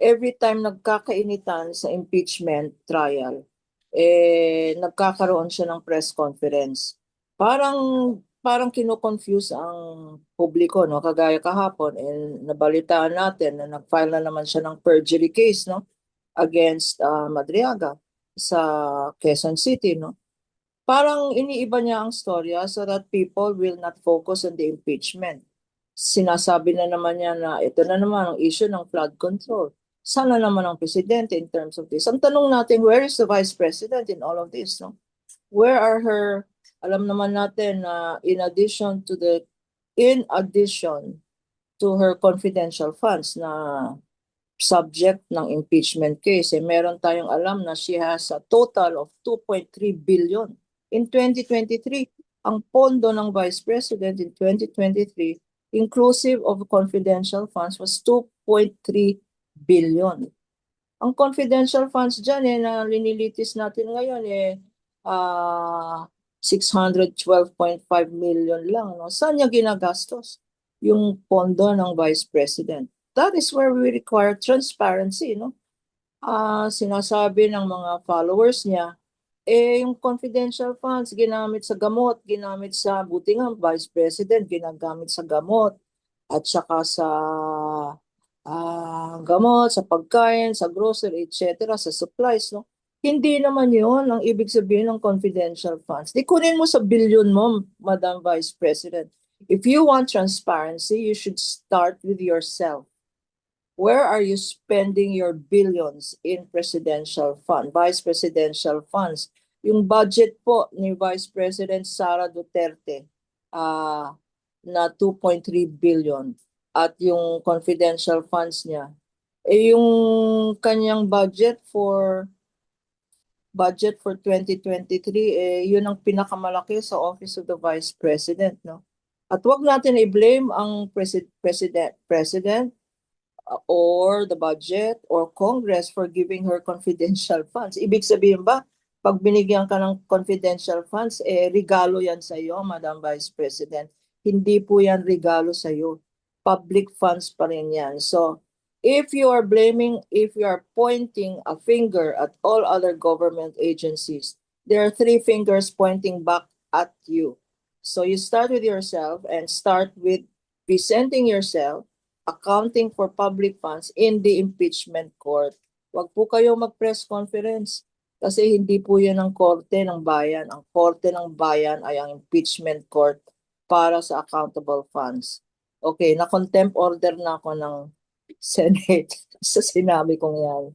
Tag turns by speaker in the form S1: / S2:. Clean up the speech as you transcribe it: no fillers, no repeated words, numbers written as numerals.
S1: every time nagkakainitan sa impeachment trial, nagkakaroon siya ng press conference. Parang parang kino-confuse ang publiko, no? Kagaya kahapon, nabalitaan natin na nag-file na naman siya ng perjury case, no? Against Madriaga sa Quezon City, no? Parang iniiba niya ang storya so that people will not focus on the impeachment. Sinasabi na naman niya na ito na naman ang issue ng flood control. Sana naman ang presidente in terms of this. Ang tanong natin, where is the vice president in all of this? No? Where are her, alam naman natin na in addition to her confidential funds na subject ng impeachment case, meron tayong alam na she has a total of 2.3 billion. In 2023, ang pondo ng Vice President in 2023, inclusive of confidential funds, was 2.3 billion. Ang confidential funds dyan na linilitis natin ngayon 612.5 million lang. No? Saan niya ginagastos? Yung pondo ng Vice President. That is where we require transparency, no? Sinasabi ng mga followers niya, yung confidential funds ginamit sa gamot, ginamit sa buti nga Vice President, ginagamit sa gamot at saka sa gamot, sa pagkain, sa grocery, etc., sa supplies, no? Hindi naman yun ang ibig sabihin ng confidential funds. Di kunin mo sa billion mo, Madam Vice President. If you want transparency, you should start with yourself. Where are you spending your billions in presidential fund, vice presidential funds? Yung budget po ni Vice President Sara Duterte na 2.3 billion at yung confidential funds niya, yung kanyang budget for 2023, yun ang pinakamalaki sa Office of the Vice President, no? At wag natin i-blame ang president or the budget or Congress for giving her confidential funds. Ibig sabihin ba, pag binigyan ka ng confidential funds, regalo yan sa iyo, Madam Vice President. Hindi po yan regalo sa iyo. Public funds pa rin yan. So, if you are pointing a finger at all other government agencies, there are three fingers pointing back at you. So you start with yourself and start with presenting yourself, accounting for public funds in the impeachment court. Huwag po kayo mag-press conference kasi hindi po yan ang korte ng bayan. Ang korte ng bayan ay ang impeachment court para sa accountable funds. Okay, na-contempt order na ako ng Senate sa sinabi kong yan.